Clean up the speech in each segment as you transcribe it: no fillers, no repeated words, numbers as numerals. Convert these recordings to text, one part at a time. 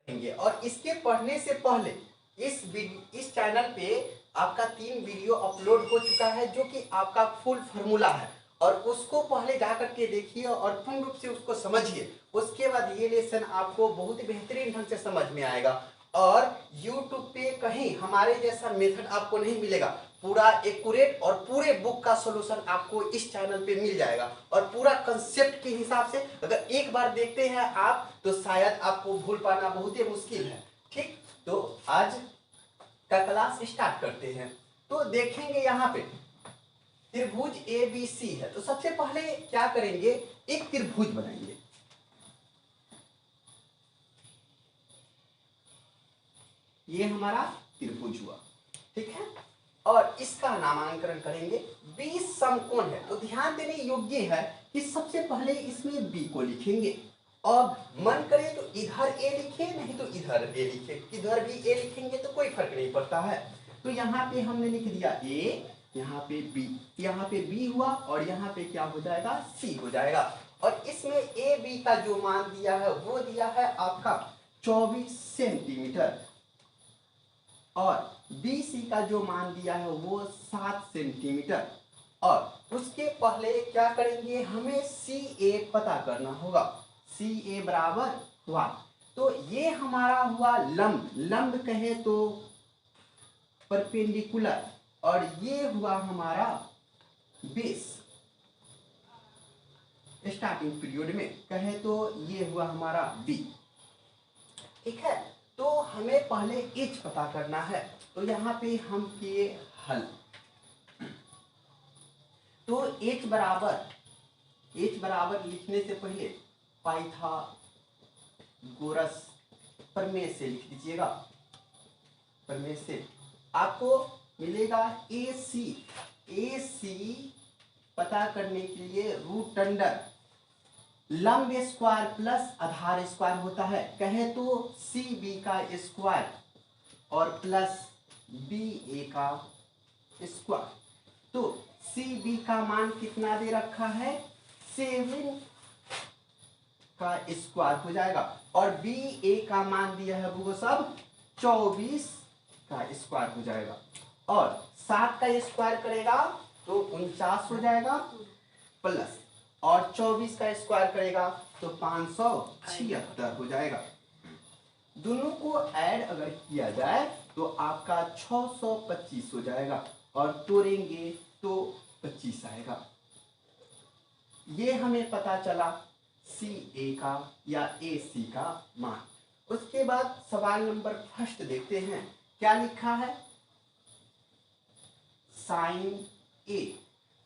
करेंगे। और इसके पढ़ने से पहले इस चैनल पे आपका 3 वीडियो अपलोड हो चुका है जो कि आपका फुल फार्मूला है, और उसको पहले जा करके देखिए और पूर्ण रूप से उसको समझिए। उसके बाद ये लेसन आपको बहुत ही बेहतरीन ढंग से समझ में आएगा। और YouTube पे कहीं हमारे जैसा मेथड आपको नहीं मिलेगा। पूरा एक्यूरेट और पूरे बुक का सॉल्यूशन आपको इस चैनल पे मिल जाएगा। और पूरा कंसेप्ट के हिसाब से अगर एक बार देखते हैं आप तो शायद आपको भूल पाना बहुत ही मुश्किल है। ठीक, तो आज का क्लास स्टार्ट करते हैं। तो देखेंगे यहाँ पे त्रिभुज ABC है। तो सबसे पहले क्या करेंगे, एक त्रिभुज बनाएंगे। ये हमारा त्रिभुज हुआ, ठीक है। और इसका नामांकन करेंगे। 20 समकोण है, तो ध्यान देने योग्य है कि सबसे पहले इसमें B को लिखेंगे। और मन करे तो इधर A लिखे, नहीं तो इधर A लिखे। इधर भी A लिखेंगे तो कोई फर्क नहीं पड़ता है। तो यहाँ पे हमने लिख दिया A, यहाँ पे B, यहाँ पे B हुआ और यहाँ पे क्या हो जाएगा, C हो जाएगा। और इसमें AB का जो मान दिया है वो दिया है आपका 24 सेंटीमीटर, और BC का जो मान दिया है वो 7 सेंटीमीटर। और उसके पहले क्या करेंगे, हमें CA पता करना होगा। CA बराबर हुआ, तो ये हमारा हुआ लंब, लंब कहे तो परपेंडिकुलर, और ये हुआ हमारा बेस। स्टार्टिंग पीरियड में कहे तो ये हुआ हमारा B, ठीक है। तो हमें पहले H पता करना है, तो यहाँ पे हम किए हल। तो H बराबर लिखने से पहले पाइथागोरस प्रमेय से लिख दीजिएगा। प्रमेय से आपको मिलेगा AC पता करने के लिए रूट अंडर लंब स्क्वायर प्लस आधार स्क्वायर होता है, कहे तो CB का स्क्वायर और प्लस BA का स्क्वायर। तो CB का मान कितना दे रखा है, 7 का स्क्वायर हो जाएगा, और BA का मान दिया है वो सब 24 का स्क्वायर हो जाएगा। और 7 का स्क्वायर करेगा तो 49 हो जाएगा, प्लस और 24 का स्क्वायर करेगा तो 576 हो जाएगा। दोनों को ऐड अगर किया जाए तो आपका 625 हो जाएगा, और तोड़ेंगे तो 25 आएगा। ये हमें पता चला CA का या AC का मान। उसके बाद सवाल नंबर फर्स्ट देखते हैं, क्या लिखा है, साइन A।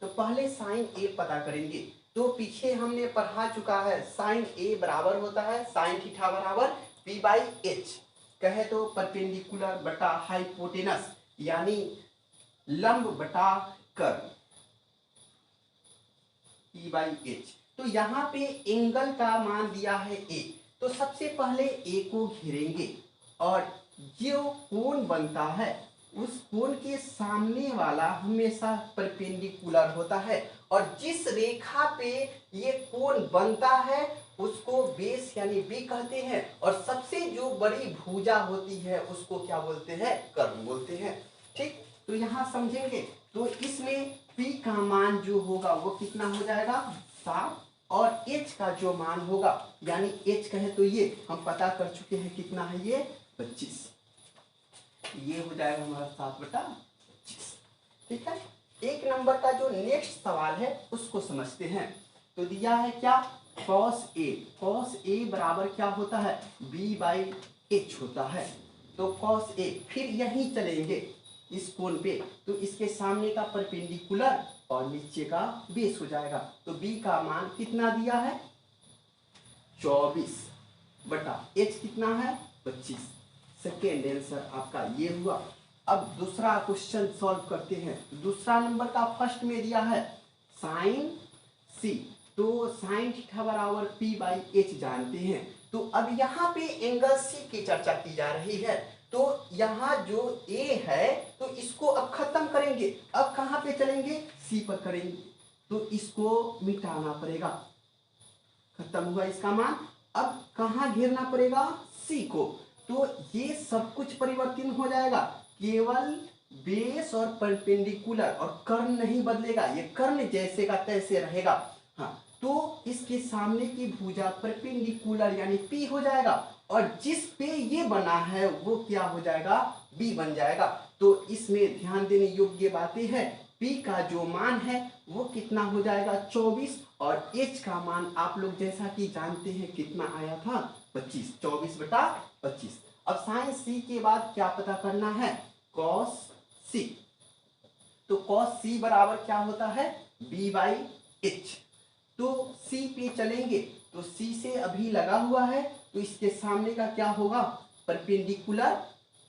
तो पहले साइन A पता करेंगे। तो पीछे हमने पढ़ा चुका है, साइन A बराबर होता है साइन थीटा बराबर P/H, कहे तो परपेंडिकुलर बटा हाइपोटेनस, यानी लंब बटा कर्व P/H। तो यहाँ पे एंगल का मान दिया है A, तो सबसे पहले A को घेरेंगे, और जो कोण बनता है उस कोण के सामने वाला हमेशा परपेंडिकुलर होता है, और जिस रेखा पे ये कोण बनता है उसको बेस यानी B कहते हैं, और सबसे जो बड़ी भुजा होती है उसको क्या बोलते हैं, कर्म बोलते हैं। ठीक, तो यहाँ समझेंगे। तो इसमें P का मान जो होगा वो कितना हो जाएगा, 7, और H का जो मान होगा, यानी H कहे तो ये हम पता कर चुके हैं कितना है, ये 25। ये हो जाएगा हमारा 7/25। ठीक है। एक नंबर का जो नेक्स्ट सवाल है उसको समझते हैं। तो दिया है क्या, cos A बराबर क्या होता है, B/H होता है। तो cos A, फिर यहीं चलेंगे इस कोण पे, तो इसके सामने का परपेंडिकुलर और नीचे का बेस हो जाएगा। तो B का मान कितना दिया है, 24 बटा H कितना है, 25। सेकेंड आंसर आपका ये हुआ। अब दूसरा क्वेश्चन सॉल्व करते हैं। दूसरा नंबर का फर्स्ट में दिया है साइन C, तो साइन थीटा बराबर P/H जानते हैं। तो अब यहाँ पे एंगल C की चर्चा की जा रही है। तो यहाँ जो A है तो इसको अब खत्म करेंगे, अब कहाँ पे चलेंगे, C पर करेंगे, तो इसको मिटाना पड़ेगा। खत्म हुआ इसका मान, अब कहाँ घेरना पड़ेगा, सी को, तो ये सब कुछ परिवर्तन हो जाएगा, केवल बेस और परपेंडिकुलर, और कर्ण नहीं बदलेगा, ये कर्ण जैसे का तैसे रहेगा। हाँ, तो इसके सामने की भुजा परपेंडिकुलर यानी पी हो जाएगा, और जिस पे ये बना है वो क्या हो जाएगा, बी बन जाएगा। तो इसमें ध्यान देने योग्य बातें हैं, पी का जो मान है वो कितना हो जाएगा 24, और एच का मान आप लोग जैसा कि जानते हैं कितना आया था 25, 24/25। अब साइन सी के बाद क्या पता करना है, कॉस सी। तो कॉस सी बराबर क्या होता है, b/h। तो सी पे चलेंगे तो सी से अभी लगा हुआ है, तो इसके सामने का क्या होगा, परपेंडिकुलर,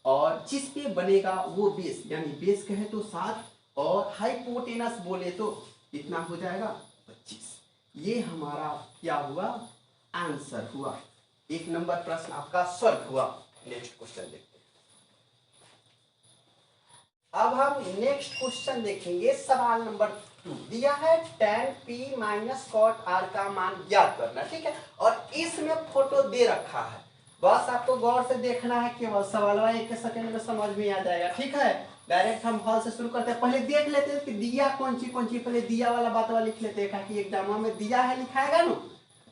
और जिस पे बनेगा वो बेस, यानी बेस कहे तो 7, और हाइपोटेनस बोले तो कितना हो जाएगा 25। ये हमारा क्या हुआ, आंसर हुआ। 1 नंबर प्रश्न आपका सॉल्व हुआ। नेक्स्ट क्वेश्चन देखते हैं। अब हम नेक्स्ट क्वेश्चन देखेंगे, सवाल नंबर 2 दिया है tan p minus cot r का मान ज्ञात करना, ठीक है। और इसमें फोटो दे रखा है, बस आपको गौर से देखना है, केवल सवाल 1 सेकंड में समझ में आ जाएगा, ठीक है। डायरेक्ट हम हल से शुरू करते हैं, पहले देख लेते हैं कि दिया कौन सी, पहले दिया वाला बात वाला लिख लेते हैं, ताकि एग्जाम में दिया है लिखाएगा ना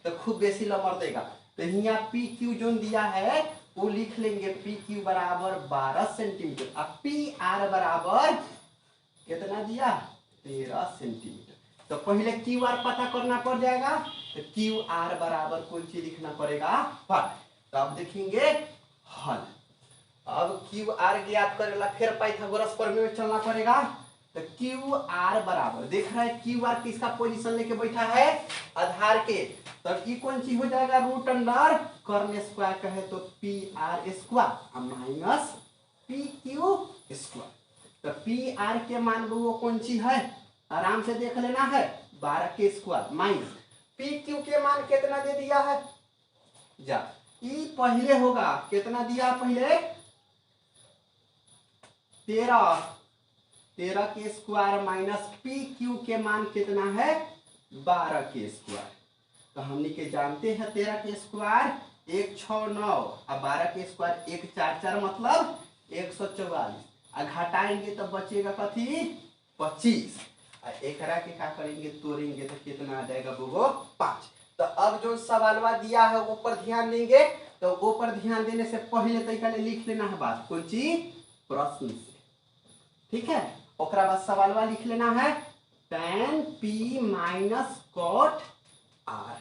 तो खूब बेसी लमर देगा। तो यहाँ पी क्यू जो दिया है वो लिख लेंगे, पी क्यू बराबर 12 सेंटीमीटर, अब पी आर बराबर कितना दिया 13 सेंटीमीटर। तो पहले क्यू आर पता करना पड़ जाएगा, तो क्यू आर बराबर कौन सी लिखना पड़ेगा 5। तो अब देखेंगे हल। अब क्यू आर ज्ञात करेला फिर पाइथागोरस प्रमेय में चलना पड़ेगा। तो क्यू आर बराबर देख रहा है, क्यू आर किसका पोजीशन लेके बैठा है, आधार के, तब ये कौन सी हो जाएगा रूट अंडर कर्ण स्क्वायर कहे तो P R square minus P Q square. तो पी आर के मान वो कौन सी है, आराम से देख लेना है, 12 के स्क्वायर माइनस पी क्यू के मान कितना दे दिया है, जा ई पहले होगा कितना दिया, पहले 13 के स्क्वायर माइनस पी क्यू के मान कितना है 12 के स्क्वायर। तो हमने के जानते हैं 13 के स्क्वायर 169, अब 12 के स्क्वायर 144 मतलब 144, घटाएंगे तो बचेगा कथी 25, एकरा के क्या करेंगे तोड़ेंगे तो कितना आ जाएगा वो 5। तो अब जो सवालवा दिया है ऊपर ध्यान देंगे, तो ऊपर ध्यान देने से पहले तरीका ने लिख लेना है बात कौन सी प्रश्न से, ठीक है। ओकरा बाद सवालवा लिख लेना है tan p minus cot r।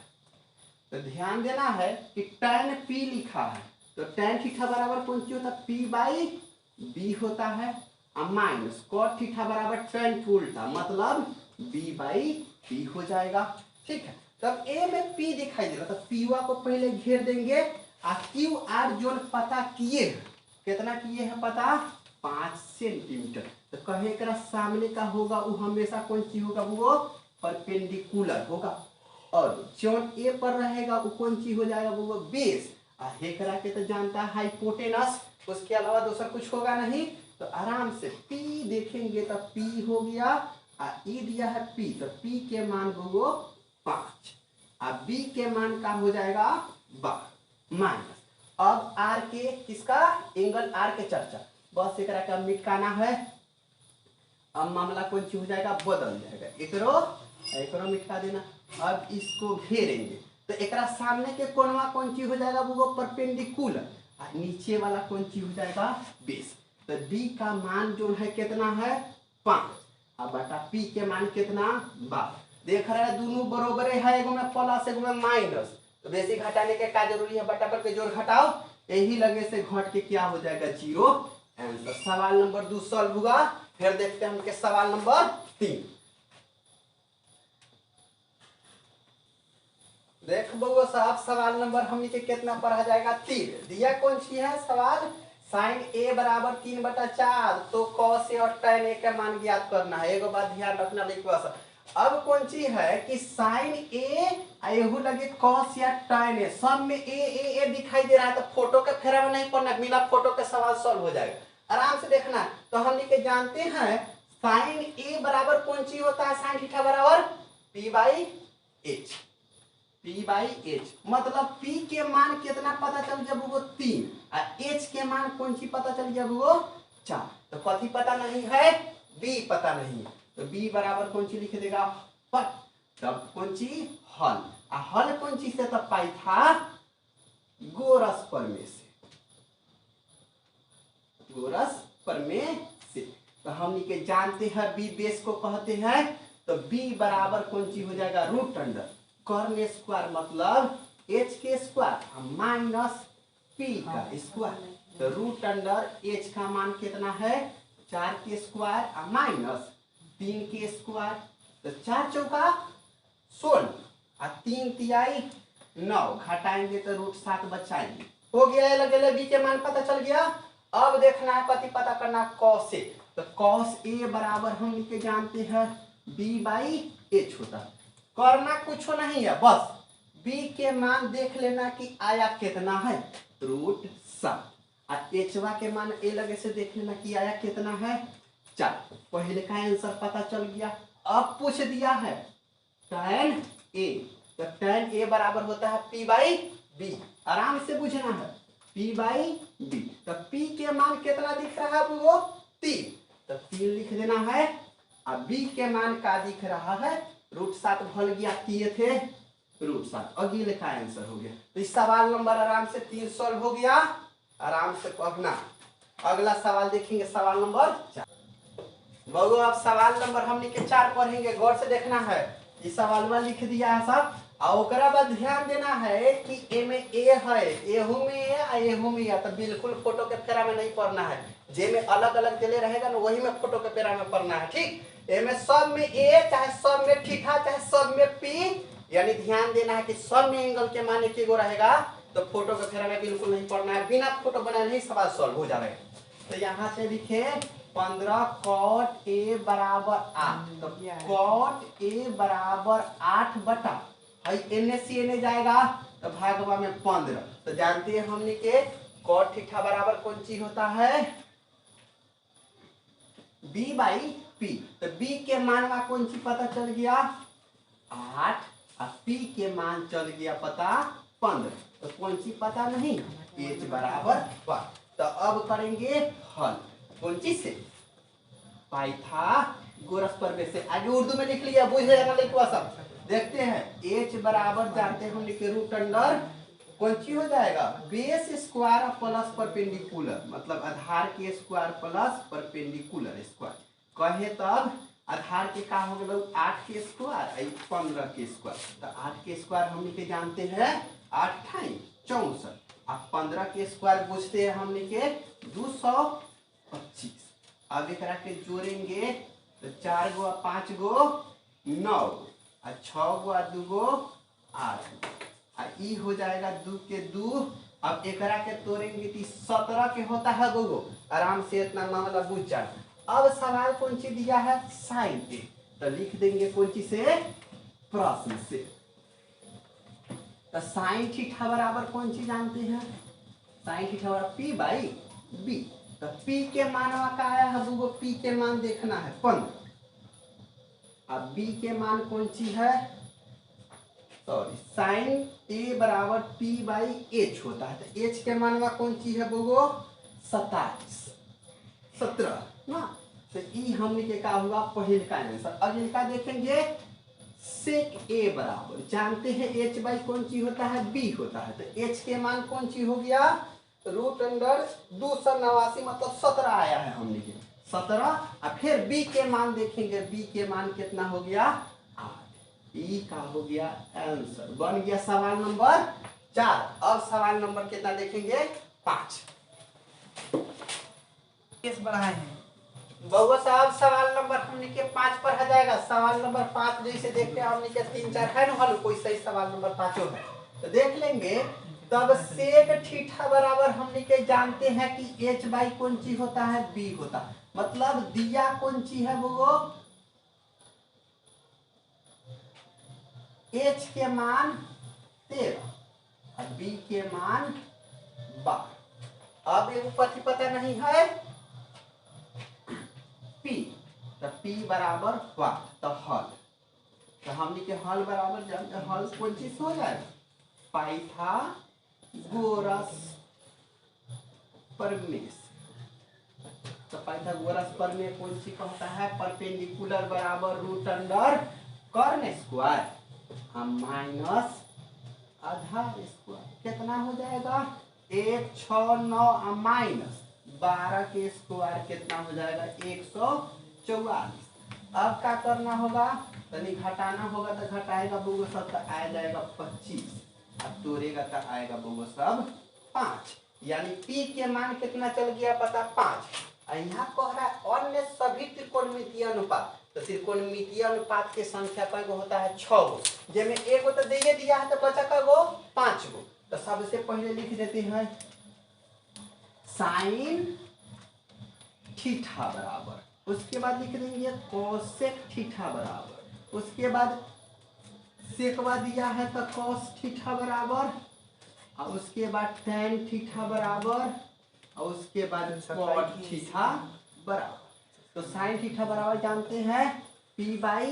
तो ध्यान देना है कि tan p लिखा है, तो tan थीटा बराबर कौन सी होता है p/b होता है, और माइनस cot थीटा बराबर tan उल्टा मतलब b/b हो जाएगा, ठीक है। तब a में p दिखाई दे रहा, तो p को पहले घेर देंगे, और क्यू आर जो पता किए कितना किए हैं पता 5 सेंटीमीटर। तो कहे करा सामने का होगा वो हमेशा कौन सी होगा वो परपेंडिकुलर होगा, और जो ए पर रहेगा वो कौन सी हो जाएगा वो बेस, और हेकरा के तो जानता है हाइपोटेनस, उसके अलावा दूसरा कुछ होगा नहीं। तो आराम से P देखेंगे तो P हो गया, और ई दिया है P, तो P के मान वो 5, और B के मान का हो जाएगा 12 माइनस। अब R के किसका एंगल R के चर्चा, बस एकरा का मिटकाना है, अब मामला कौन सी हो जाएगा बदल जाएगा, एकरो मिटा देना। अब इसको घेरेंगे तो एकरा सामने के कोणवा कौन सी हो जाएगा वो परपेंडिकुलर, और नीचे वाला कौन सी हो जाएगा बेस। तो डी का मान जो है कितना है 5, और बटा पी के मान कितना 12। देख रहे हैं दोनों बरोबर है, एगो में प्लस एगो में माइनस, तो बेसी घटाने के क्या जरूरी है, बटा के जोड़ घटाओ, यही लगे से घट के क्या हो जाएगा 0 आंसर। सवाल नंबर 2 सॉल्व हुआ। फिर देखते हैं हम के सवाल नंबर 3। देख बउआ साहब सवाल नंबर हमने के कितना पढ़ा जाएगा 3, दिया कौन सी है सवाल, साइन ए बराबर 3/4, तो कॉस ए और tan ए का मान ज्ञात करना है। एगो बात ध्यान रखना लिखवा सा, अब कौन सी है कि साइन ए एहू लगे कॉस या tan ए, सब में ए दिखाई दे रहा है, तो फोटो के फेरा में नहीं पढ़ना, बिना फोटो के सवाल सॉल्व हो जाएगा, आराम से देखना। तो हमने के जानते हैं साइन ए बराबर कौन सी होता है, साइन थीटा बराबर p/h, P/H मतलब P के मान कितना पता चल गया वो 3 और H के मान कौन सी पता चल गया वो 4। तो कथी पता नहीं है, B पता नहीं है, तो B बराबर कौन सी लिख देगा पट, तब कौन सी हल, और हल कौन सी से तब पाई था गोरस प्रमेय से, गोरस प्रमेय से। तो हम के जानते हैं B बेस को कहते हैं, तो B बराबर कौन सी हो जाएगा रूट अंडर कॉर्न स्क्वायर मतलब H के स्क्वायर माइनस P का स्क्वायर। तो रूट अंडर H का मान कितना है 4 के स्क्वायर माइनस 3 के स्क्वायर, तो 4 चौका 16 और 3 तिहाई 9, घटाएंगे तो रूट 7 बचाएंगे। हो गया अलग अलग B के मान पता चल गया। अब देखना है कति पता करना कॉस ए, तो कॉस ए बराबर हम लिखे जानते हैं B/H होता है। करना कुछ नहीं है, बस B के मान देख लेना कि आया कितना है रूट 7 और एचवा के मान ए लगे से देख लेना कि आया कितना है 4। पहले का आंसर पता चल गया। अब पूछ दिया है tan ए, तो tan ए बराबर होता है P/B, आराम से बुझना है P/B। तो P के मान कितना दिख रहा है वो 3, तो 3 लिख देना है और B के मान का दिख रहा है रूट 7 भल गया किए थे रूट 7, अगले का आंसर हो गया। तो इस सवाल नंबर आराम से 3 सॉल्व हो गया, आराम से पढ़ना। अगला सवाल देखेंगे सवाल नंबर 4। बहु अब सवाल नंबर हमने के 4 पढ़ेंगे, गौर से देखना है। इस सवाल में लिख दिया है सब, और ओकरा बाद ध्यान देना है कि ए में ए है, एहू में ए और एहू में ए, तो बिल्कुल फोटो के फेरा में नहीं पढ़ना है। जे में अलग अलग दिले रहेगा ना वही में फोटो के फेरा में पढ़ना है, ठीक। ए में सब में ए, चाहे सब में ठीठा, चाहे सब में पी, यानी ध्यान देना है कि सब में एंगल के मान एक गो रहेगा, तो फोटो के फेरा में बिल्कुल नहीं पढ़ना है। बिना फोटो बनाए नहीं सवाल सॉल्व हो जा रहा है। तो यहाँ से लिखे 15 cot A बराबर 8, तो cot A बराबर 8 बटा एने से एने जाएगा तो भागवा में 15। तो जानते हैं हमने के cot थीटा बराबर कौन चीज होता है B/P। तो B के मान में कौन सी पता चल गया 8 और P के मान चल गया पता 15, तो कौन सी पता नहीं H बराबर 5। तो अब करेंगे हल कौन चीज से पाइथागोरस प्रमेय से। आगे उर्दू में लिख लिया, बुझ लेना लिखवा सब। देखते हैं H बराबर जानते हैं हम लिखे रूट अंडर कौन सी हो जाएगा बेस स्क्वायर प्लस परपेंडिकुलर, मतलब आधार के स्क्वायर प्लस परपेंडिकुलर स्क्वायर। कहे तब आधार के का हो गया 8 के स्क्वायर 15 के स्क्वायर, तो 8 के स्क्वायर हम लिखे जानते हैं 8 × 64 और 15 के स्क्वायर पूछते हैं हम लिखे 225। अब एक के जोड़ेंगे तो 4 गो 5 गो 9 और 6 गो 2 गो 8 और ई हो जाएगा 2 के 2। अब एक के तोड़ेंगे तो 17 के होता है 2 गो, आराम से इतना मामला बुझ जाए। अब सवाल कौन सी दिया है साइन ए, तो लिख देंगे कौन सी से प्रश्न से। तो साइन थीटा बराबर कौन सी जानते हैं साइन थीटा बराबर P/B। तो P के मान का आया है वो P के मान देखना है 15, अब B के मान कौन सी है सॉरी साइन A बराबर P/H होता है, तो H के मान कौन सी है वो 17 ना। तो ई हमने के का हुआ पहले का आंसर। अगले का देखेंगे सेक A बराबर जानते हैं H/ कौन सी होता है B होता है, तो H के मान कौन सी हो गया रूट अंडर 289 मतलब 17 आया है हमने के 17। और फिर B के मान देखेंगे, B के मान कितना हो गया 8। ई का हो गया आंसर, बन गया सवाल नंबर 4। अब सवाल नंबर कितना देखेंगे 5। केस बढ़ाए हैं बहुआ साहब सवाल नंबर हमने के 5 पर आ जाएगा। सवाल नंबर 5 जैसे देखते हैं हमने के 3 4 है ना हल, कोई सही सवाल नंबर 5 है तो देख लेंगे। तब सेक थीटा बराबर हमने के जानते हैं कि H/ कौन सी होता है B होता है, मतलब दिया कौन सी है वो H के मान 13 और B के मान 12। अब एक पता नहीं है P, तो P बराबर 1, तो हल तो हमने के हल बराबर जानते हैं, हल कौन चीज हो जाएगा, पाइथागोरस प्रमेय। तो पाइथागोरस प्रमेय कौन सी कहता है, परपेंडिकुलर बराबर रूट अंडर कर्न स्क्वायर माइनस आधार स्क्वायर, कितना हो जाएगा 1 6 9 माइनस 12 के स्क्वायर कितना हो जाएगा 144। अब क्या करना होगा, तनी घटाना होगा तो घटाएगा बोगो सब तो आ जाएगा 25, अब तोड़ेगा तो आएगा बोगो सब 5, यानी पी के मान कितना चल गया पता 5। यहाँ कह रहा है अन्य सभी त्रिकोणमितीय अनुपात, तो त्रिकोणमितीय अनुपात के संख्या का होता है 6 गो, जिसमें एगो तो दे दिया है तो बचा का गो 5 गो। तो सबसे पहले लिख देते हैं साइन थीटा बराबर, उसके बाद लिख देंगे कोसेक थीटा बराबर, उसके बाद सेकवा दिया है तो कॉस थीटा बराबर, और उसके बाद टेन थीटा बराबर, और उसके बाद कॉट थीटा बराबर। तो साइन थीटा बराबर जानते हैं p बाई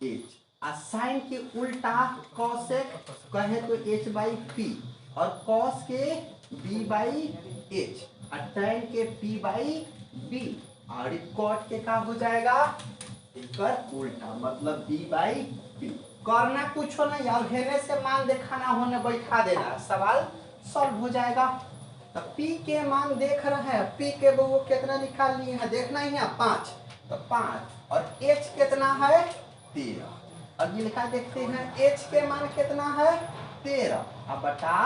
एच, और साइन के उल्टा कॉसेक कहे तो h बाई पी, और कॉस के b बाई एच, और टेन के p बाई बी, और कॉट के का हो जाएगा इकर उल्टा मतलब b बाई पी। करना कुछ हो नहीं, अब हेने से मान दिखाना होने बैठा देना, सवाल सॉल्व हो जाएगा। तो p के मान देख रहे हैं, p के वो कितना निकाल लिए हैं देखना ही है 5, तो 5 और h कितना है 13। अब ये लिखा देखते हैं h के मान कितना है 13 अब बटा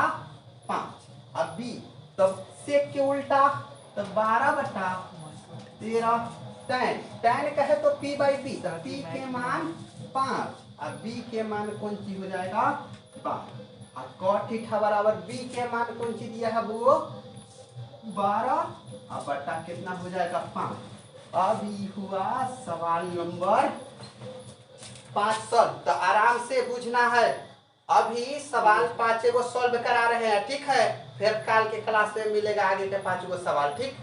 5, अब b तो सेक के उल्टा तो 12 बटा 13, tan tan कहे तो p बाई बी, तो p के मान 5 और b के मान कौन सी हो जाएगा 12, और cot थीटा बराबर b के मान कौन सी दिया है वो 12 और बटा कितना हो जाएगा 5। अब ये हुआ सवाल नंबर 5 सॉल्व। तो आराम से बुझना है, अभी सवाल 5 को सॉल्व करा रहे हैं, ठीक है, फिर कल के क्लास में मिलेगा आगे के 5 गो सवाल, ठीक।